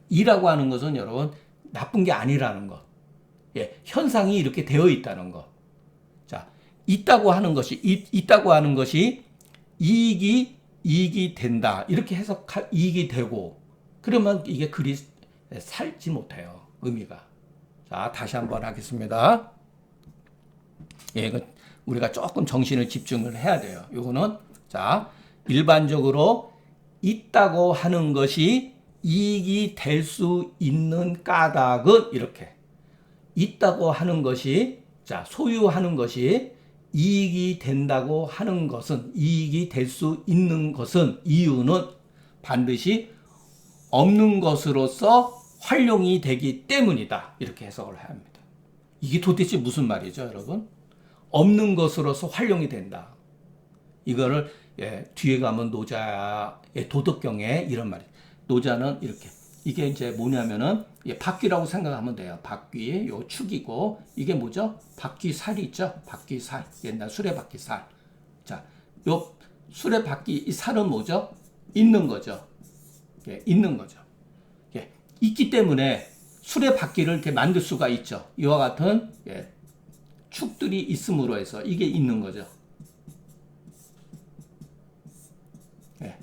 이라고 하는 것은 여러분 나쁜 게 아니라는 것. 예, 현상이 이렇게 되어 있다는 것. 자, 있다고 하는 것이 이익이 된다. 이렇게 이익이 되고 그러면 이게 그리 살지 못해요. 의미가. 자, 다시 한번 하겠습니다. 예, 이거 우리가 조금 정신을 집중을 해야 돼요. 요거는 자, 일반적으로 있다고 하는 것이 이익이 될 수 있는 까닭은 이렇게 있다고 하는 것이 자, 소유하는 것이 이익이 된다고 하는 것은 이익이 될 수 있는 것은 이유는 반드시 없는 것으로서 활용이 되기 때문이다. 이렇게 해석을 해야 합니다. 이게 도대체 무슨 말이죠, 여러분? 없는 것으로서 활용이 된다. 이거를 예, 뒤에 가면 노자의 도덕경에 이런 말이. 노자는 이렇게 이게 이제 뭐냐면은 예, 바퀴라고 생각하면 돼요. 바퀴 요 축이고 이게 뭐죠? 바퀴살이 있죠. 바퀴살 옛날 수레바퀴살. 자, 요 수레바퀴 이 살은 뭐죠? 있는 거죠. 예, 있는 거죠. 예, 있기 때문에 수레바퀴를 이렇게 만들 수가 있죠. 이와 같은 예, 축들이 있음으로 해서 이게 있는 거죠. 예.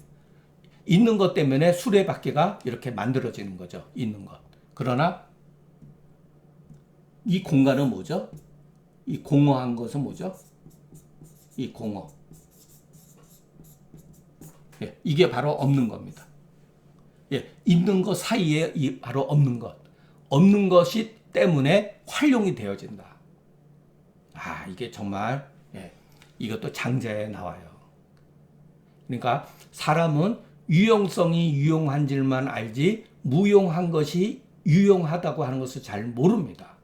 있는 것 때문에 수레바퀴가 이렇게 만들어지는 거죠. 있는 것. 그러나 이 공간은 뭐죠? 이 공허한 것은 뭐죠? 이 공허. 예. 이게 바로 없는 겁니다. 예. 있는 것 사이에 바로 없는 것. 없는 것이 때문에 활용이 되어진다. 아, 이게 정말 예, 이것도 장자에 나와요. 그러니까 사람은 유용성이 유용한 줄만 알지 무용한 것이 유용하다고 하는 것을 잘 모릅니다.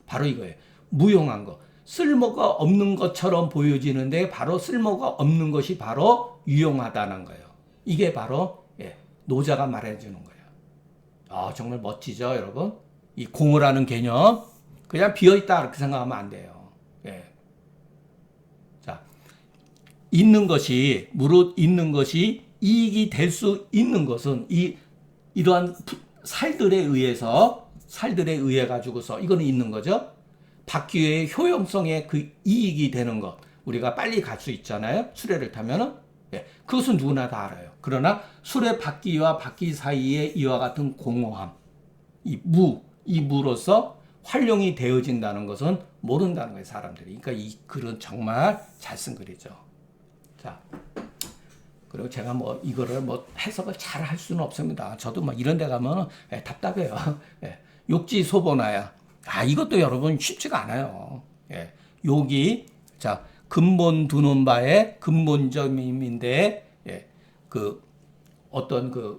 바로 이거예요. 무용한 거. 쓸모가 없는 것처럼 보여지는데 바로 쓸모가 없는 것이 바로 유용하다는 거예요. 이게 바로 예, 노자가 말해주는 거예요. 아, 정말 멋지죠, 여러분? 이 공허라는 개념 그냥 비어있다 이렇게 생각하면 안 돼요. 예. 자, 무릇 있는 것이 이익이 될 수 있는 것은 이러한 살들에 의해 가지고서 이거는 있는 거죠. 바퀴의 효용성에 그 이익이 되는 것. 우리가 빨리 갈 수 있잖아요. 수레를 타면은. 예, 그것은 누구나 다 알아요. 그러나 수레 바퀴와 바퀴 사이에 이와 같은 공허함, 이 무로서 활용이 되어진다는 것은 모른다는 거예요, 사람들이. 그러니까 이 글은 정말 잘 쓴 글이죠. 자, 그리고 제가 뭐 이거를 뭐 해석을 잘 할 수는 없습니다. 저도 막 이런 데 가면 예, 답답해요. 예, 욕지소본하야. 아, 이것도 여러분 쉽지가 않아요. 예, 욕이 자, 근본 두는 바의 근본점인데 예, 그 어떤 그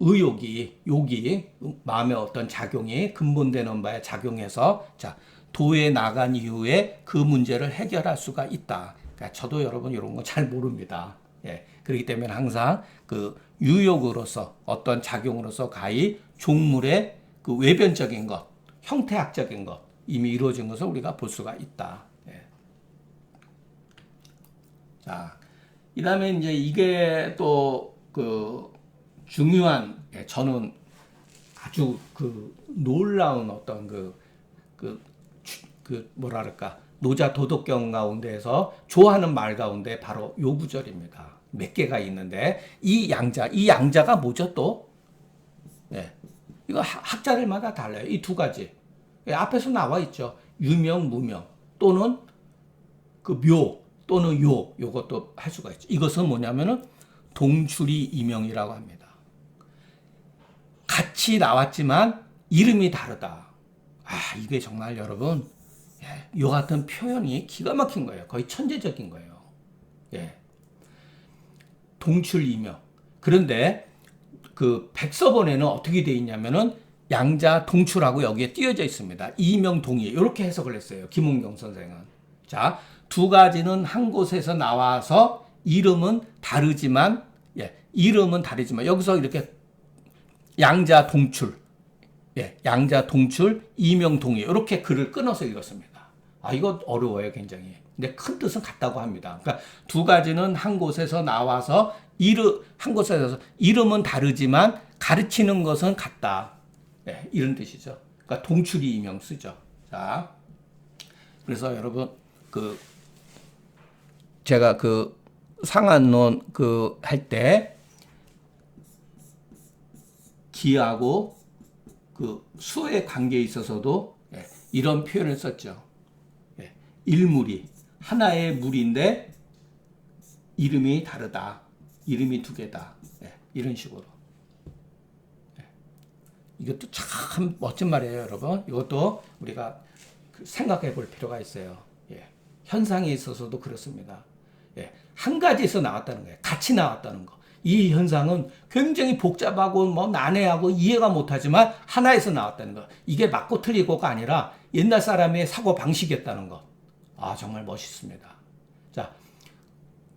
욕이 마음의 어떤 작용이 근본되는 바에 작용해서 자, 도에 나간 이후에 그 문제를 해결할 수가 있다. 그러니까 저도 여러분 이런 거 잘 모릅니다. 예, 그렇기 때문에 항상 그 유욕으로서 어떤 작용으로서 가히 종물의 그 외변적인 것, 형태학적인 것 이미 이루어진 것을 우리가 볼 수가 있다. 예. 자, 이다음에 이제 이게 또 그 중요한 저는 아주 그 놀라운 어떤 그 뭐랄까 노자 도덕경 가운데에서 좋아하는 말 가운데 바로 요 구절입니다. 몇 개가 있는데 이 양자가 뭐죠 또? 예. 이거 학자들마다 달라요. 이 두 가지. 예, 앞에서 나와 있죠. 유명, 무명 또는 그 묘 또는 요것도 할 수가 있죠. 이것은 뭐냐면은 동출이 이명이라고 합니다. 같이 나왔지만 이름이 다르다. 아, 이게 정말 여러분 예, 요 같은 표현이 기가 막힌 거예요. 거의 천재적인 거예요. 예. 동출이명. 그런데 그 백서본에는 어떻게 되어 있냐면은 양자 동출하고 여기에 띄어져 있습니다. 이명 동의 이렇게 해석을 했어요. 김은경 선생은. 자, 두 가지는 한 곳에서 나와서 이름은 다르지만 예, 이름은 다르지만 여기서 이렇게 양자 동출, 예, 양자 동출, 이명 동의 이렇게 글을 끊어서 읽었습니다. 아, 이거 어려워요, 굉장히. 근데 큰 뜻은 같다고 합니다. 그러니까 두 가지는 한 곳에서 나와서 한 곳에서 이름은 다르지만 가르치는 것은 같다. 예, 이런 뜻이죠. 그러니까 동출이 이명 쓰죠. 자, 그래서 여러분 제가 상한론 할 때 기하고 수의 관계에 있어서도 예, 이런 표현을 썼죠. 예, 일물이 하나의 물인데 이름이 다르다. 이름이 두 개다. 예, 이런 식으로. 예, 이것도 참 멋진 말이에요, 여러분. 이것도 우리가 생각해 볼 필요가 있어요. 예, 현상에 있어서도 그렇습니다. 예, 한 가지에서 나왔다는 거예요. 같이 나왔다는 거. 이 현상은 굉장히 복잡하고 난해하고 이해가 못하지만 하나에서 나왔다는 거. 이게 맞고 틀리고가 아니라 옛날 사람의 사고 방식이었다는 거. 아, 정말 멋있습니다. 자,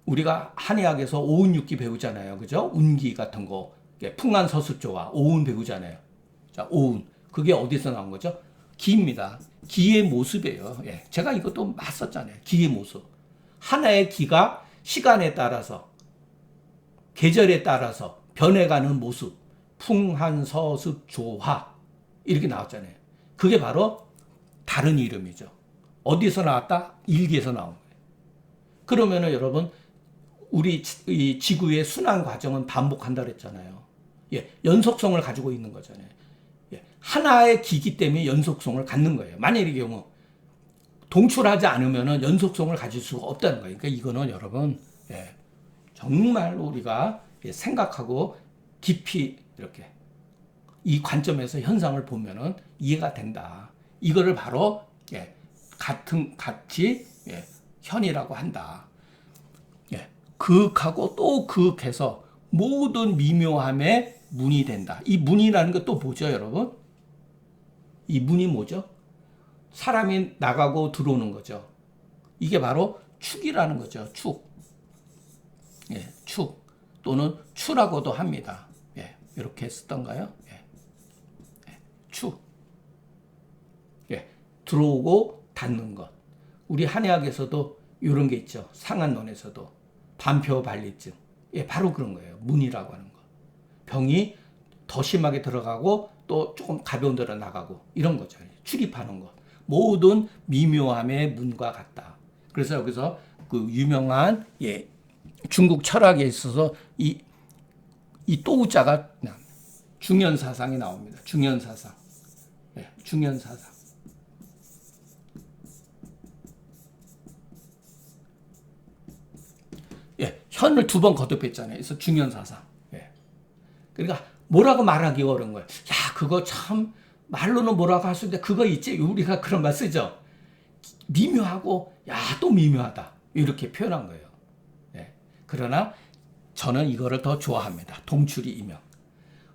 우리가 한의학에서 오운육기 배우잖아요. 그죠? 운기 같은 거. 풍한서수조와 오운 배우잖아요. 자, 오운. 그게 어디서 나온 거죠? 기입니다. 기의 모습이에요. 예, 제가 이것도 맞섰잖아요. 기의 모습. 하나의 기가 시간에 따라서 계절에 따라서 변해가는 모습, 풍한서습조화 이렇게 나왔잖아요. 그게 바로 다른 이름이죠. 어디서 나왔다? 일기에서 나온 거예요. 그러면은 여러분 우리 이 지구의 순환 과정은 반복한다 그랬잖아요. 예, 연속성을 가지고 있는 거잖아요. 예, 하나의 기기 때문에 연속성을 갖는 거예요. 만일 이 경우 동출하지 않으면은 연속성을 가질 수가 없다는 거예요. 그러니까 이거는 여러분 예, 정말 우리가 생각하고 깊이 이렇게 이 관점에서 현상을 보면은 이해가 된다. 이거를 바로 예, 같이 예, 현이라고 한다. 예, 극하고 또 극해서 모든 미묘함의 문이 된다. 이 문이라는 게 또 뭐죠, 여러분? 이 문이 뭐죠? 사람이 나가고 들어오는 거죠. 이게 바로 축이라는 거죠. 축. 예, 축 또는 추라고도 합니다. 예, 이렇게 쓰던가요? 예, 예, 축. 예, 들어오고 닫는 것. 우리 한의학에서도 이런 게 있죠. 상한론에서도 반표발리증. 예, 바로 그런 거예요. 문이라고 하는 거. 병이 더 심하게 들어가고 또 조금 가벼운 데로 나가고 이런 거죠. 출입하는 것. 모든 미묘함의 문과 같다. 그래서 여기서 유명한 예, 중국 철학에 있어서 이 또우자가 중현사상이 나옵니다. 중현사상. 예, 중현사상. 예, 현을 두 번 거듭했잖아요. 그래서 중현사상. 예. 그러니까 뭐라고 말하기 어려운 거예요. 야, 그거 참 말로는 뭐라고 할 수 있는데 그거 있지? 우리가 그런 말 쓰죠. 미묘하고 야, 또 미묘하다. 이렇게 표현한 거예요. 예. 그러나 저는 이거를 더 좋아합니다. 동출이 이명.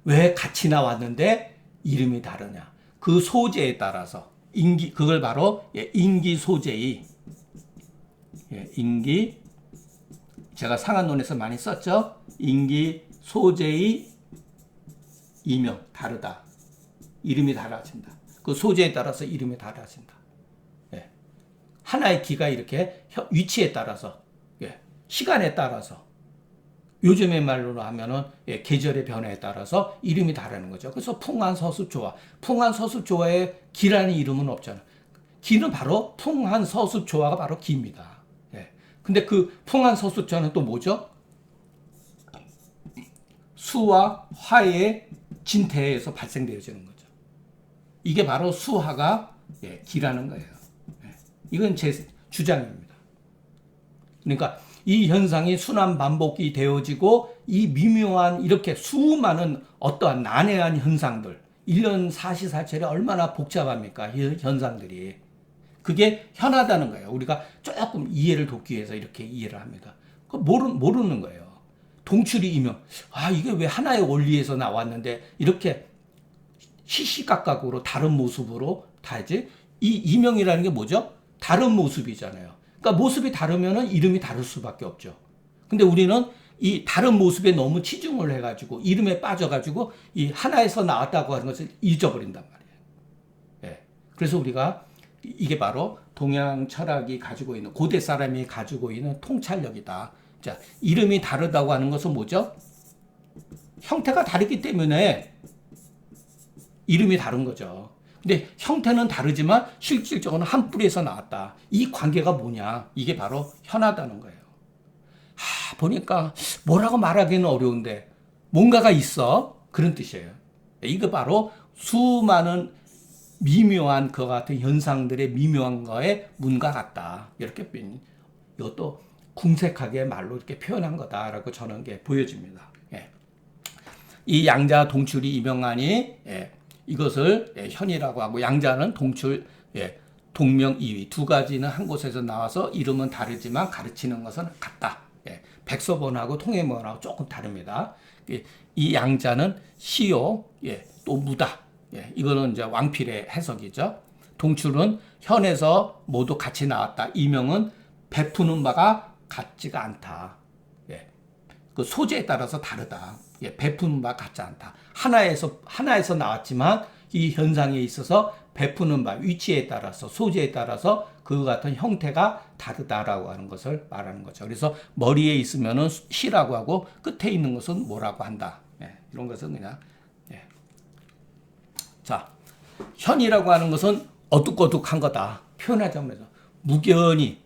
왜 같이 나왔는데 이름이 다르냐? 그 소재에 따라서 그걸 바로 예, 인기 소재의 예, 인기 제가 상한론에서 많이 썼죠. 인기 소재의 이명 다르다. 이름이 달라진다. 그 소재에 따라서 이름이 달라진다. 예. 하나의 기가 이렇게 위치에 따라서 예, 시간에 따라서 요즘의 말로 하면은 예, 계절의 변화에 따라서 이름이 다르는 거죠. 그래서 풍한서습조화. 풍한서습조화의 기라는 이름은 없잖아요. 기는 바로 풍한서습조화가 바로 기입니다. 예. 근데 그 풍한서습조화는 또 뭐죠? 수와 화의 진태에서 발생되어지는 거죠. 이게 바로 수화가 예, 기라는 거예요. 예. 이건 제 주장입니다. 그러니까 이 현상이 순환 반복이 되어지고 이 미묘한 이렇게 수많은 어떠한 난해한 현상들 1년 사시사철에 얼마나 복잡합니까? 이 현상들이. 그게 현하다는 거예요. 우리가 조금 이해를 돕기 위해서 이렇게 이해를 합니다. 모르는 거예요. 동출이 이명. 아, 이게 왜 하나의 원리에서 나왔는데 이렇게 시시각각으로 다른 모습으로 다지? 이 이명이라는 게 뭐죠? 다른 모습이잖아요. 그러니까 모습이 다르면 이름이 다를 수밖에 없죠. 근데 우리는 이 다른 모습에 너무 치중을 해가지고 이름에 빠져가지고 이 하나에서 나왔다고 하는 것을 잊어버린단 말이에요. 예. 그래서 우리가 이게 바로 동양 철학이 가지고 있는 고대 사람이 가지고 있는 통찰력이다. 자, 이름이 다르다고 하는 것은 뭐죠? 형태가 다르기 때문에 이름이 다른 거죠. 근데 형태는 다르지만 실질적으로 한 뿌리에서 나왔다. 이 관계가 뭐냐? 이게 바로 현하다는 거예요. 보니까 뭐라고 말하기는 어려운데 뭔가가 있어. 그런 뜻이에요. 이거 바로 수많은 미묘한 그 같은 현상들의 미묘한 거에 문과 같다. 이렇게 이것도 궁색하게 말로 이렇게 표현한 거다라고 저는 게 보여집니다. 예. 이 양자 동출이 이명하니 이것을 현이라고 하고 양자는 동출 동명이의 두 가지는 한 곳에서 나와서 이름은 다르지만 가르치는 것은 같다. 백서본하고 통해본하고 조금 다릅니다. 이 양자는 시요 또 무다. 이거는 이제 왕필의 해석이죠. 동출은 현에서 모두 같이 나왔다. 이명은 베푸는 바가 같지가 않다. 그 소재에 따라서 다르다. 베푸는 바 같지 않다. 하나에서 나왔지만 이 현상에 있어서 베푸는 바, 위치에 따라서, 소재에 따라서 그 같은 형태가 다르다라고 하는 것을 말하는 거죠. 그래서 머리에 있으면은 시라고 하고 끝에 있는 것은 뭐라고 한다. 이런 것은 그냥. 자, 현이라고 하는 것은 어둑어둑한 거다. 표현하자면 무견이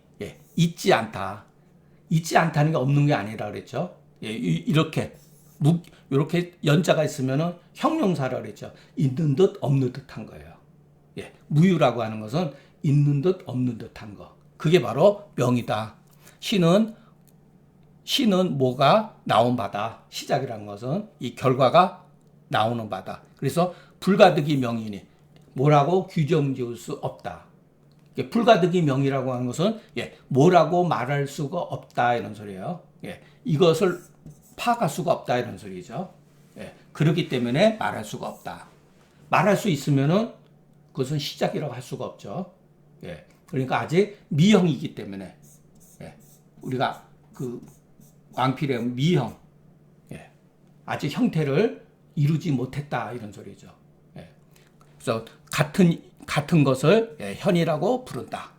있지 않다. 있지 않다는 게 없는 게 아니라 그랬죠. 이렇게 연자가 있으면은 형용사라 그랬죠. 있는 듯 없는 듯한 거예요. 무유라고 하는 것은 있는 듯 없는 듯한 거. 그게 바로 명이다. 시는 뭐가 나온 바다. 시작이라는 것은 이 결과가 나오는 바다. 그래서 불가득이 명이니 뭐라고 규정 지을 수 없다. 불가득이 명이라고 하는 것은 뭐라고 말할 수가 없다 이런 소리예요. 이것을 파악할 수가 없다 이런 소리죠. 그렇기 때문에 말할 수가 없다. 말할 수 있으면은 그것은 시작이라고 할 수가 없죠. 그러니까 아직 미형이기 때문에 우리가 그 왕필의 미형 아직 형태를 이루지 못했다 이런 소리죠. 그래서 같은 것을 현이라고 부른다.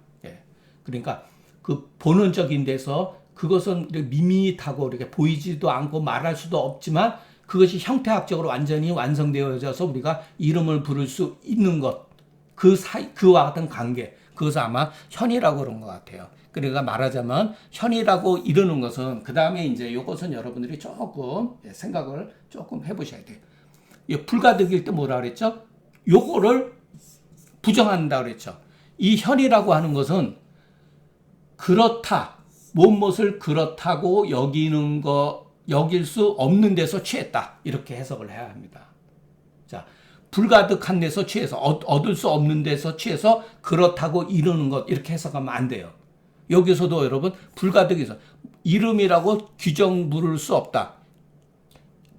그러니까 그 본원적인 데서 그것은 밋밋하고 이렇게 보이지도 않고 말할 수도 없지만 그것이 형태학적으로 완전히 완성되어져서 우리가 이름을 부를 수 있는 것, 그와 같은 관계, 그것을 아마 현이라고 그런 것 같아요. 그러니까 말하자면 현이라고 이르는 것은 그 다음에 이제 이것은 여러분들이 조금 생각을 조금 해보셔야 돼요. 불가득일 때 뭐라 그랬죠? 요거를 부정한다 그랬죠. 이 현이라고 하는 것은 그렇다, 무엇을 그렇다고 여길 수 없는 데서 취했다. 이렇게 해석을 해야 합니다. 자, 불가득한 데서 취해서, 얻을 수 없는 데서 취해서 그렇다고 이르는 것, 이렇게 해석하면 안 돼요. 여기서도 여러분, 불가득해서 이름이라고 규정 부를 수 없다.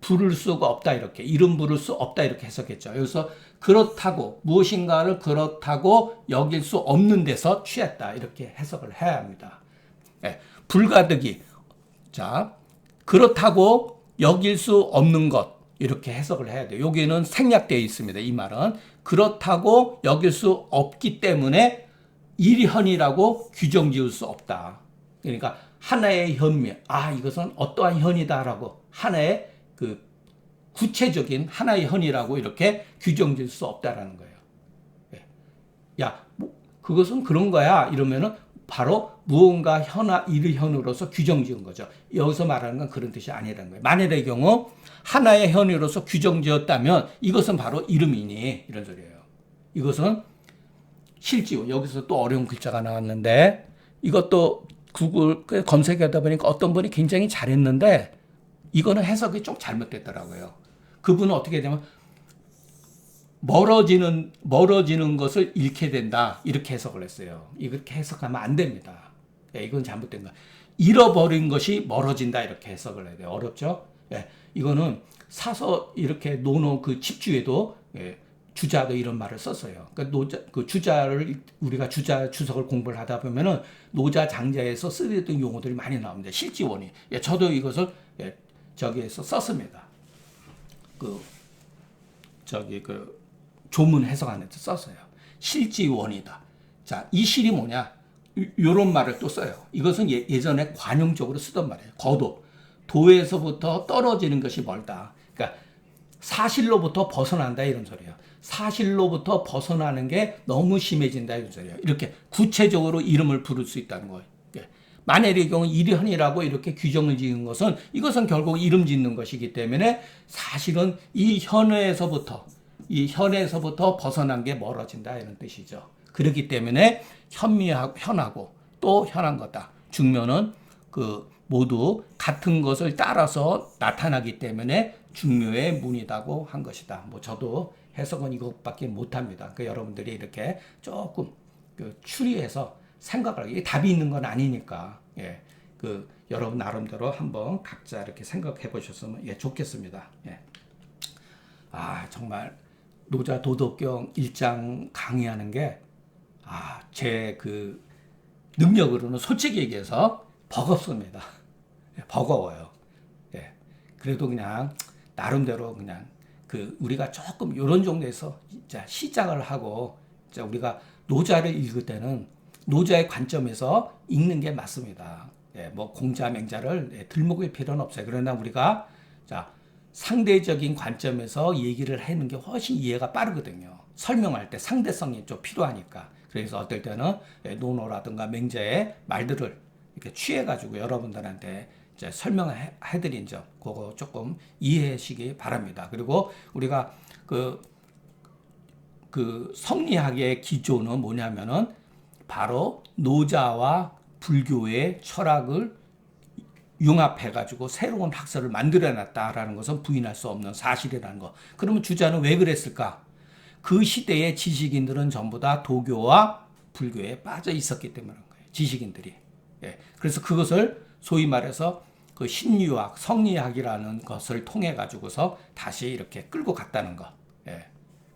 부를 수가 없다. 이렇게. 이름 부를 수 없다. 이렇게 해석했죠. 여기서 그렇다고, 무엇인가를 그렇다고 여길 수 없는 데서 취했다. 이렇게 해석을 해야 합니다. 불가득이. 자, 그렇다고 여길 수 없는 것. 이렇게 해석을 해야 돼요. 여기는 생략되어 있습니다. 이 말은. 그렇다고 여길 수 없기 때문에 일현이라고 규정 지을 수 없다. 그러니까 하나의 현미. 이것은 어떠한 현이다라고 하나의 그 구체적인 하나의 현이라고 이렇게 규정 지을 수 없다라는 거예요. 그것은 그런 거야. 이러면은 바로 무언가 일현으로서 규정 지은 거죠. 여기서 말하는 건 그런 뜻이 아니라는 거예요. 만일의 경우 하나의 현으로서 규정 지었다면 이것은 바로 이름이니 이런 소리예요. 이것은 실지요. 여기서 또 어려운 글자가 나왔는데 이것도 구글 검색하다 보니까 어떤 분이 굉장히 잘했는데 이거는 해석이 좀 잘못됐더라고요. 그분은 어떻게 되면 멀어지는 것을 잃게 된다. 이렇게 해석을 했어요. 이렇게 해석하면 안 됩니다. 이건 잘못된 거야. 잃어버린 것이 멀어진다. 이렇게 해석을 해야 돼요. 어렵죠? 이거는 사서 이렇게 노노 그 집주에도 주자도 이런 말을 썼어요. 그러니까 그 주자를 우리가 주석을 공부를 하다 보면은 노자 장자에서 쓰였던 용어들이 많이 나옵니다. 실지원이. 저도 이것을 예, 저기에서 썼습니다. 조문 해석안에서 썼어요. 실지원이다. 자, 이 실이 뭐냐? 요런 말을 또 써요. 이것은 예전에 관용적으로 쓰던 말이에요. 거도. 도에서부터 떨어지는 것이 멀다. 그러니까 사실로부터 벗어난다 이런 소리예요. 사실로부터 벗어나는 게 너무 심해진다 이런 소리예요. 이렇게 구체적으로 이름을 부를 수 있다는 거예요. 만일의 경우 일현이라고 이렇게 규정을 지은 것은 이것은 결국 이름 짓는 것이기 때문에 사실은 이 현에서부터 벗어난 게 멀어진다 이런 뜻이죠. 그렇기 때문에 현하고 또 현한 거다. 중묘는 모두 같은 것을 따라서 나타나기 때문에 중묘의 문이라고 한 것이다. 뭐 저도 해석은 이것밖에 못합니다. 그러니까 여러분들이 이렇게 조금 추리해서 생각을 하고 이게 답이 있는 건 아니니까 예, 여러분 나름대로 한번 각자 이렇게 생각해 보셨으면 좋겠습니다. 예. 정말 노자 도덕경 1장 강의하는 게 제 능력으로는 솔직히 얘기해서 버겁습니다. 버거워요. 예. 그래도 그냥 나름대로 그냥 우리가 조금 이런 정도에서 진짜 시작을 하고 진짜 우리가 노자를 읽을 때는 노자의 관점에서 읽는 게 맞습니다. 예, 뭐 공자 맹자를 들먹일 필요는 없어요. 그러나 우리가 상대적인 관점에서 얘기를 하는 게 훨씬 이해가 빠르거든요. 설명할 때 상대성이 좀 필요하니까. 그래서 어떨 때는 논어라든가 맹자의 말들을 이렇게 취해가지고 여러분들한테 이제 설명해드린 점, 그거 조금 이해하시기 바랍니다. 그리고 우리가 성리학의 기조는 뭐냐면은 바로 노자와 불교의 철학을 융합해가지고 새로운 학설을 만들어놨다라는 것은 부인할 수 없는 사실이라는 거. 그러면 주자는 왜 그랬을까? 그 시대의 지식인들은 전부 다 도교와 불교에 빠져 있었기 때문인 거예요. 지식인들이. 예. 그래서 그것을 소위 말해서 신유학, 성리학이라는 것을 통해 가지고서 다시 이렇게 끌고 갔다는 거. 예.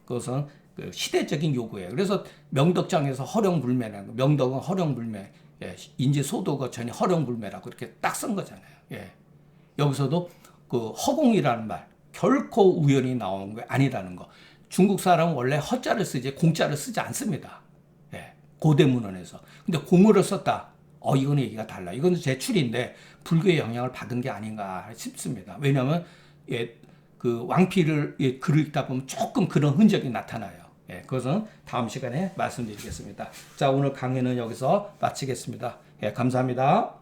그것은 시대적인 요구예요. 그래서 명덕장에서 허령불매라는 거. 명덕은 허령불매. 예. 인지소도거천이 허령불매라고 이렇게 딱 쓴 거잖아요. 예. 여기서도 허공이라는 말 결코 우연히 나온 게 아니라는 거. 중국 사람은 원래 허자를 쓰지 공자를 쓰지 않습니다. 예. 고대 문헌에서. 근데 공어를 썼다. 이건 얘기가 달라. 이건 제 추리인데 불교의 영향을 받은 게 아닌가 싶습니다. 왜냐하면 왕필을 글을 읽다 보면 조금 그런 흔적이 나타나요. 예, 그것은 다음 시간에 말씀드리겠습니다. 자, 오늘 강의는 여기서 마치겠습니다. 예, 감사합니다.